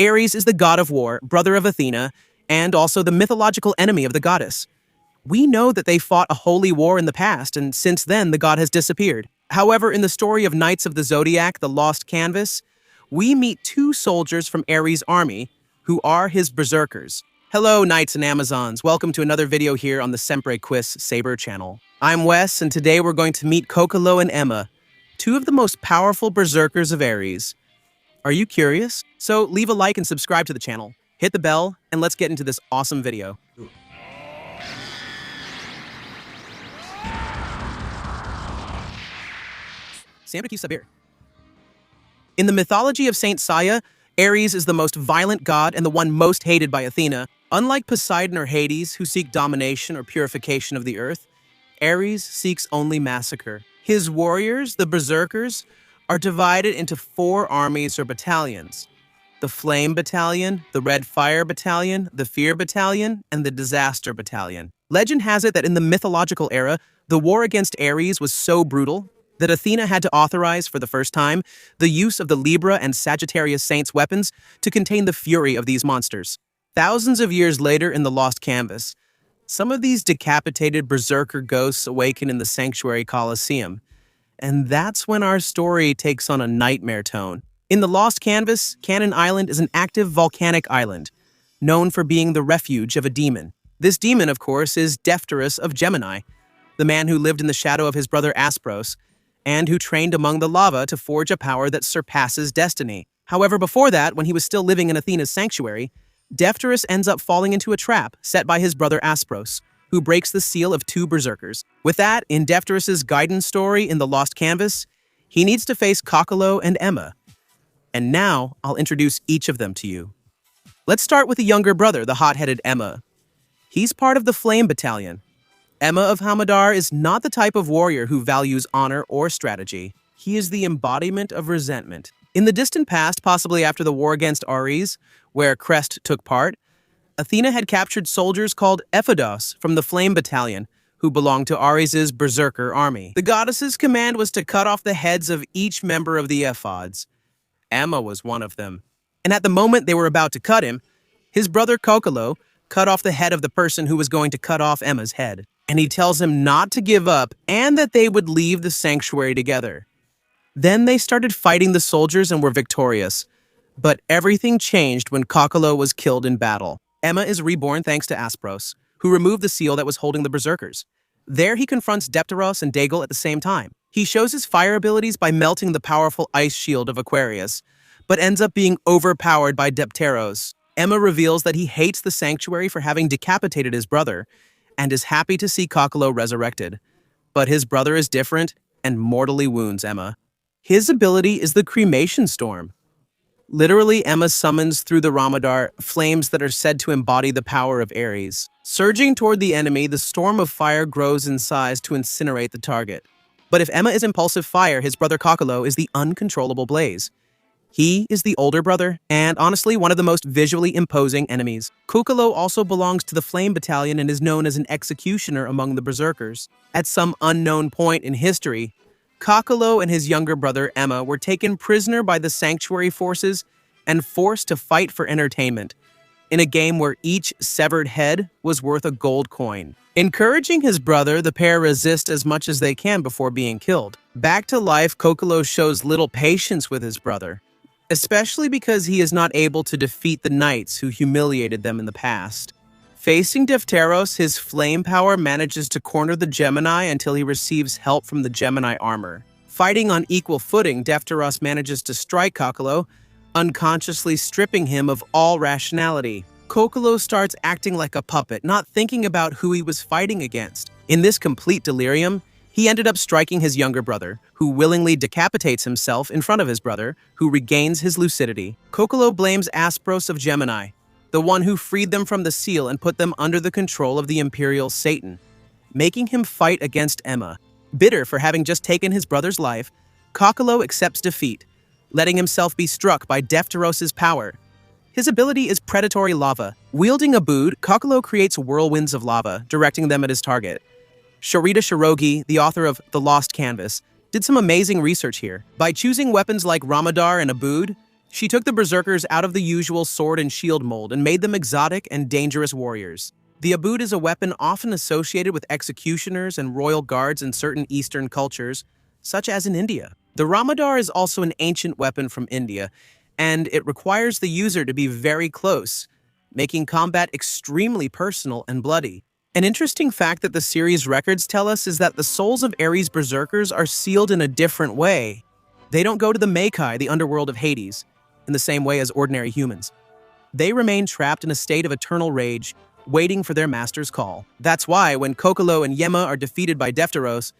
Ares is the god of war, brother of Athena, and also the mythological enemy of the goddess. We know that they fought a holy war in the past, and since then the god has disappeared. However, in the story of Knights of the Zodiac, the Lost Canvas, we meet two soldiers from Ares' army, who are his Berserkers. Hello, Knights and Amazons. Welcome to another video here on the Sempre Quis Saber channel. I'm Wes, and today we're going to meet Cocalo and Emma, two of the most powerful Berserkers of Ares. Are you curious? So leave a like and subscribe to the channel. Hit the bell, and let's get into this awesome video. In the mythology of Saint Seiya, Ares is the most violent god and the one most hated by Athena. Unlike Poseidon or Hades, who seek domination or purification of the earth, Ares seeks only massacre. His warriors, the Berserkers, are divided into 4 armies or battalions: the Flame Battalion, the Red Fire Battalion, the Fear Battalion, and the Disaster Battalion. Legend has it that in the mythological era, the war against Ares was so brutal that Athena had to authorize, for the first time, the use of the Libra and Sagittarius Saints' weapons to contain the fury of these monsters. Thousands of years later in the Lost Canvas, some of these decapitated Berserker ghosts awaken in the Sanctuary Colosseum, and that's when our story takes on a nightmare tone. In the Lost Canvas, Cannon Island is an active volcanic island, known for being the refuge of a demon. This demon, of course, is Defteros of Gemini, the man who lived in the shadow of his brother Aspros, and who trained among the lava to forge a power that surpasses destiny. However, before that, when he was still living in Athena's sanctuary, Defteros ends up falling into a trap set by his brother Aspros, who breaks the seal of 2 Berserkers. With that, in Defteros' guidance story in the Lost Canvas, he needs to face Cocalo and Emma. And now, I'll introduce each of them to you. Let's start with the younger brother, the hot-headed Emma. He's part of the Flame Battalion. Emma of Hamadar is not the type of warrior who values honor or strategy. He is the embodiment of resentment. In the distant past, possibly after the war against Ares, where Crest took part, Athena had captured soldiers called Ephodos from the Flame Battalion, who belonged to Ares' Berserker army. The goddess's command was to cut off the heads of each member of the Ephods. Emma was one of them. And at the moment they were about to cut him, his brother Cocalo cut off the head of the person who was going to cut off Emma's head. And he tells him not to give up and that they would leave the sanctuary together. Then they started fighting the soldiers and were victorious. But everything changed when Cocalo was killed in battle. Emma is reborn thanks to Aspros, who removed the seal that was holding the Berserkers. There he confronts Defteros and Dagal at the same time. He shows his fire abilities by melting the powerful ice shield of Aquarius, but ends up being overpowered by Defteros. Emma reveals that he hates the sanctuary for having decapitated his brother, and is happy to see Cocalo resurrected. But his brother is different and mortally wounds Emma. His ability is the Cremation Storm. Literally, Emma summons through the Ramadar flames that are said to embody the power of Ares. Surging toward the enemy, the storm of fire grows in size to incinerate the target. But if Emma is impulsive fire, his brother Cocalo is the uncontrollable blaze. He is the older brother, and honestly, one of the most visually imposing enemies. Cocalo also belongs to the Flame Battalion and is known as an executioner among the Berserkers. At some unknown point in history, Cocalo and his younger brother Emma were taken prisoner by the Sanctuary forces and forced to fight for entertainment, in a game where each severed head was worth a gold coin. Encouraging his brother, the pair resist as much as they can before being killed. Back to life, Cocalo shows little patience with his brother, especially because he is not able to defeat the knights who humiliated them in the past. Facing Defteros, his flame power manages to corner the Gemini until he receives help from the Gemini armor. Fighting on equal footing, Defteros manages to strike Cocalo, unconsciously stripping him of all rationality. Cocalo starts acting like a puppet, not thinking about who he was fighting against. In this complete delirium, he ended up striking his younger brother, who willingly decapitates himself in front of his brother, who regains his lucidity. Cocalo blames Aspros of Gemini, the one who freed them from the seal and put them under the control of the Imperial Satan, making him fight against Emma. Bitter for having just taken his brother's life, Cocalo accepts defeat, letting himself be struck by Defteros' power. His ability is predatory lava. Wielding a boot, Cocalo creates whirlwinds of lava, directing them at his target. Sharita Shirogi, the author of The Lost Canvas, did some amazing research here. By choosing weapons like Ramadar and Abood, She took the Berserkers out of the usual sword and shield mold and made them exotic and dangerous warriors. The abud is a weapon often associated with executioners and royal guards in certain Eastern cultures, such as in India. The Ramadar is also an ancient weapon from India, and it requires the user to be very close, making combat extremely personal and bloody. An interesting fact that the series records tell us is that the souls of Ares' Berserkers are sealed in a different way. They don't go to the Meikai, the underworld of Hades, in the same way as ordinary humans. They remain trapped in a state of eternal rage, waiting for their master's call. That's why, when Cocalo and Yema are defeated by Defteros,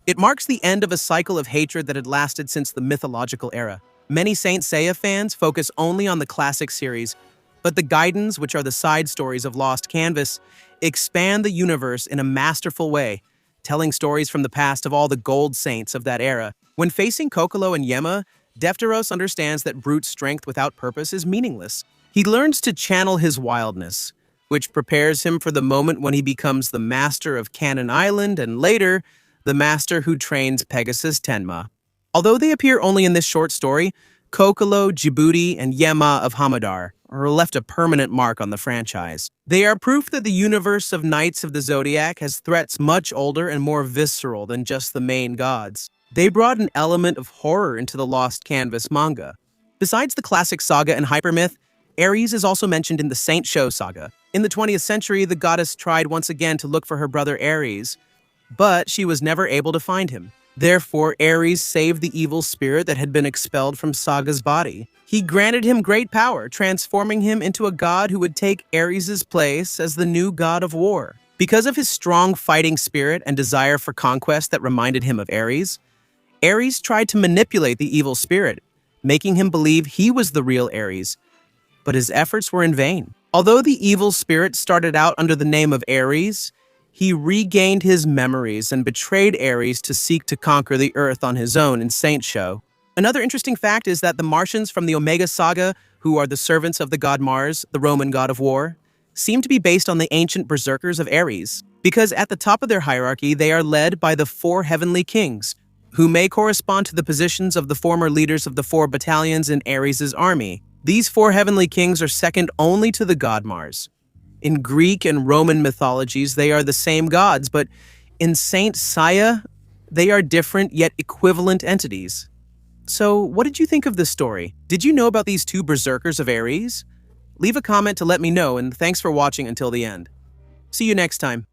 it marks the end of a cycle of hatred that had lasted since the mythological era. Many Saint Seiya fans focus only on the classic series, but the Gaidens, which are the side stories of Lost Canvas, expand the universe in a masterful way, telling stories from the past of all the gold saints of that era. When facing Cocalo and Yema, Defteros understands that brute strength without purpose is meaningless. He learns to channel his wildness, which prepares him for the moment when he becomes the master of Cannon Island and later, the master who trains Pegasus Tenma. Although they appear only in this short story, Cocalo, Djibouti, and Yema of Hamadar left a permanent mark on the franchise. They are proof that the universe of Knights of the Zodiac has threats much older and more visceral than just the main gods. They brought an element of horror into the Lost Canvas manga. Besides the classic saga and hypermyth, Ares is also mentioned in the Saint Show saga. In the 20th century, the goddess tried once again to look for her brother Ares, but she was never able to find him. Therefore, Ares saved the evil spirit that had been expelled from Saga's body. He granted him great power, transforming him into a god who would take Ares' place as the new god of war. Because of his strong fighting spirit and desire for conquest that reminded him of Ares, Ares tried to manipulate the evil spirit, making him believe he was the real Ares, but his efforts were in vain. Although the evil spirit started out under the name of Ares, he regained his memories and betrayed Ares to seek to conquer the Earth on his own in Saint Show. Another interesting fact is that the Martians from the Omega Saga, who are the servants of the god Mars, the Roman god of war, seem to be based on the ancient Berserkers of Ares, because at the top of their hierarchy they are led by the 4 heavenly kings, who may correspond to the positions of the former leaders of the 4 battalions in Ares' army. These 4 heavenly kings are second only to the god Mars. In Greek and Roman mythologies, they are the same gods, but in Saint Seiya, they are different yet equivalent entities. So, what did you think of this story? Did you know about these 2 Berserkers of Ares? Leave a comment to let me know, and thanks for watching until the end. See you next time.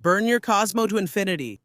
Burn your Cosmo to infinity.